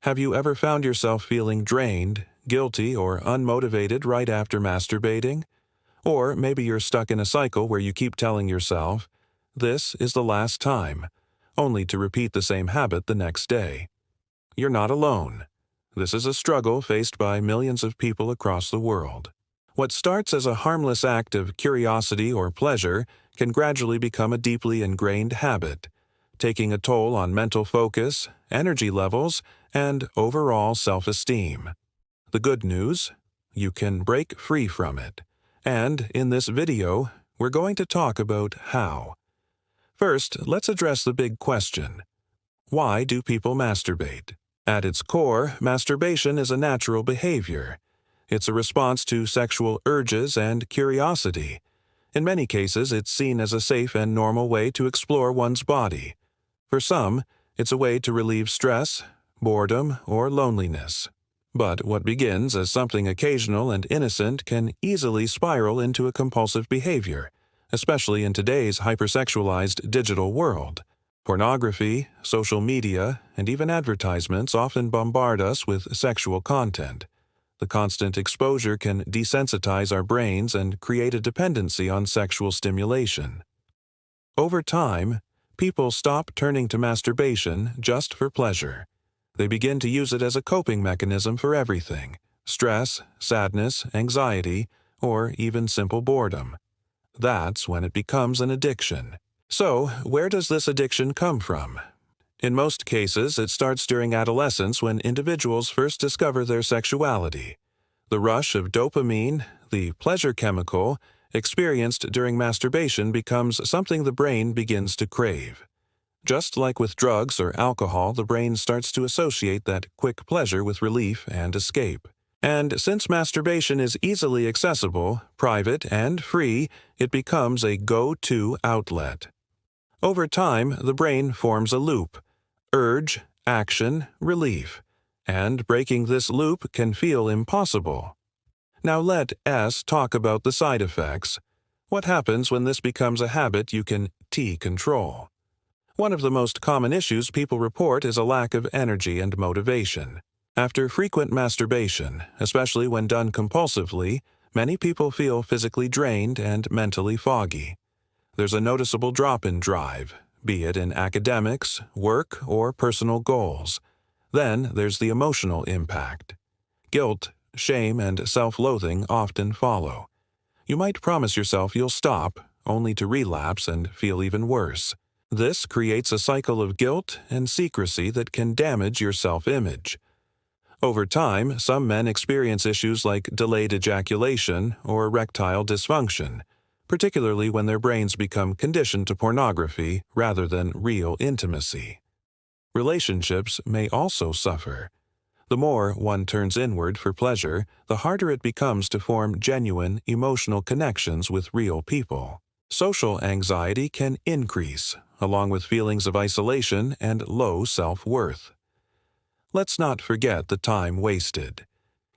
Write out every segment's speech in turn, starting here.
Have you ever found yourself feeling drained, guilty, or unmotivated right after masturbating? Or maybe you're stuck in a cycle where you keep telling yourself, "This is the last time," only to repeat the same habit the next day. You're not alone. This is a struggle faced by millions of people across the world. What starts as a harmless act of curiosity or pleasure can gradually become a deeply ingrained habit, taking a toll on mental focus, energy levels, and overall self-esteem. The good news? You can break free from it. And in this video, we're going to talk about how. First, let's address the big question. Why do people masturbate? At its core, masturbation is a natural behavior. It's a response to sexual urges and curiosity. In many cases, it's seen as a safe and normal way to explore one's body. For some, it's a way to relieve stress, boredom, or loneliness. But what begins as something occasional and innocent can easily spiral into a compulsive behavior, especially in today's hypersexualized digital world. Pornography, social media, and even advertisements often bombard us with sexual content. The constant exposure can desensitize our brains and create a dependency on sexual stimulation. Over time, people stop turning to masturbation just for pleasure. They begin to use it as a coping mechanism for everything: stress, sadness, anxiety, or even simple boredom. That's when it becomes an addiction. So, where does this addiction come from? In most cases, it starts during adolescence when individuals first discover their sexuality. The rush of dopamine, the pleasure chemical, experienced during masturbation becomes something the brain begins to crave. Just like with drugs or alcohol, the brain starts to associate that quick pleasure with relief and escape. And since masturbation is easily accessible, private, and free, it becomes a go-to outlet. Over time, the brain forms a loop: urge, action, relief. And breaking this loop can feel impossible. Now let S talk about the side effects. What happens when this becomes a habit you can control? One of the most common issues people report is a lack of energy and motivation. After frequent masturbation, especially when done compulsively, many people feel physically drained and mentally foggy. There's a noticeable drop in drive, be it in academics, work, or personal goals. Then there's the emotional impact. Guilt, shame, and self-loathing often follow. You might promise yourself you'll stop, only to relapse and feel even worse. This creates a cycle of guilt and secrecy that can damage your self-image. Over time, some men experience issues like delayed ejaculation or erectile dysfunction, particularly when their brains become conditioned to pornography rather than real intimacy. Relationships may also suffer. The more one turns inward for pleasure, the harder it becomes to form genuine, emotional connections with real people. Social anxiety can increase, along with feelings of isolation and low self-worth. Let's not forget the time wasted.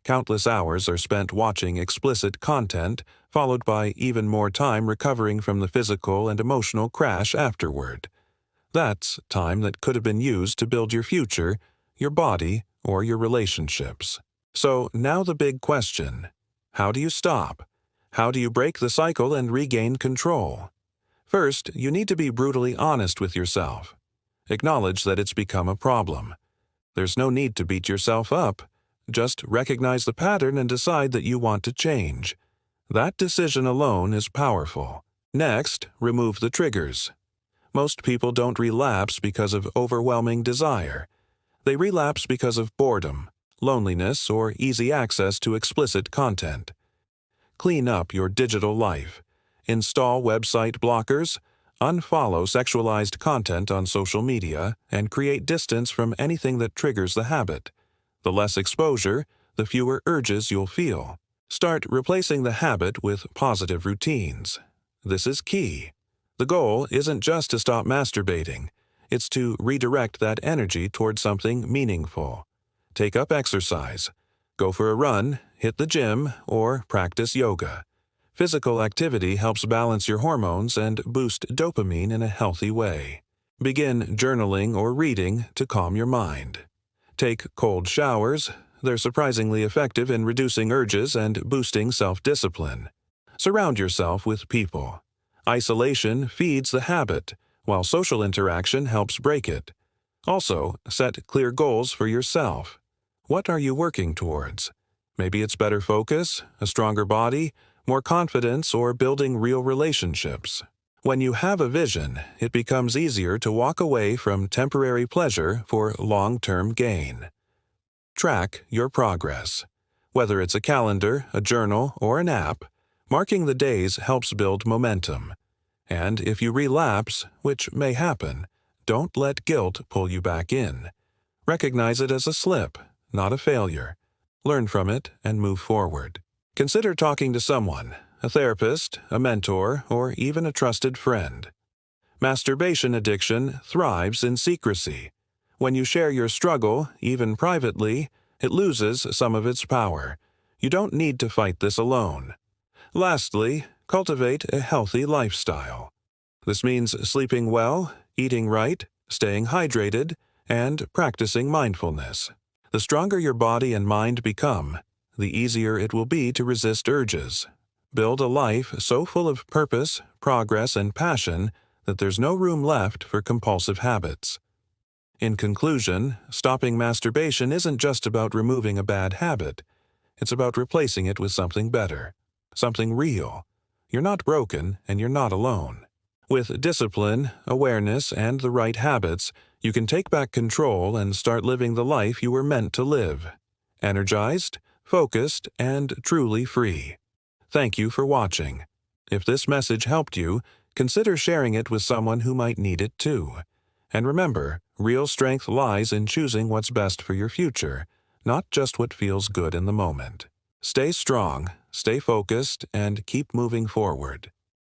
Countless hours are spent watching explicit content, followed by even more time recovering from the physical and emotional crash afterward. That's time that could have been used to build your future, your body, or your relationships. So now the big question: how do you stop? How do you break the cycle and regain control? First, you need to be brutally honest with yourself. Acknowledge that it's become a problem. There's no need to beat yourself up. Just recognize the pattern and decide that you want to change. That decision alone is powerful. Next, remove the triggers. Most people don't relapse because of overwhelming desire. They relapse because of boredom, loneliness, or easy access to explicit content. Clean up your digital life. Install website blockers, unfollow sexualized content on social media, and create distance from anything that triggers the habit. The less exposure, the fewer urges you'll feel. Start replacing the habit with positive routines. This is key. The goal isn't just to stop masturbating. It's to redirect that energy toward something meaningful. Take up exercise. Go for a run, hit the gym, or practice yoga. Physical activity helps balance your hormones and boost dopamine in a healthy way. Begin journaling or reading to calm your mind. Take cold showers. They're surprisingly effective in reducing urges and boosting self-discipline. Surround yourself with people. Isolation feeds the habit, while social interaction helps break it. Also, set clear goals for yourself. What are you working towards? Maybe it's better focus, a stronger body, more confidence, or building real relationships. When you have a vision, it becomes easier to walk away from temporary pleasure for long-term gain. Track your progress. Whether it's a calendar, a journal, or an app, marking the days helps build momentum. And if you relapse, which may happen, don't let guilt pull you back in. Recognize it as a slip, not a failure. Learn from it and move forward. Consider talking to someone, a therapist, a mentor, or even a trusted friend. Masturbation addiction thrives in secrecy. When you share your struggle, even privately, it loses some of its power. You don't need to fight this alone. Lastly, cultivate a healthy lifestyle. This means sleeping well, eating right, staying hydrated, and practicing mindfulness. The stronger your body and mind become, the easier it will be to resist urges. Build a life so full of purpose, progress, and passion that there's no room left for compulsive habits. In conclusion, stopping masturbation isn't just about removing a bad habit. It's about replacing it with something better, something real. You're not broken, and you're not alone. With discipline, awareness, and the right habits, you can take back control and start living the life you were meant to live. Energized, focused, and truly free. Thank you for watching. If this message helped you, consider sharing it with someone who might need it too. And remember, real strength lies in choosing what's best for your future, not just what feels good in the moment. Stay strong, stay focused, and keep moving forward.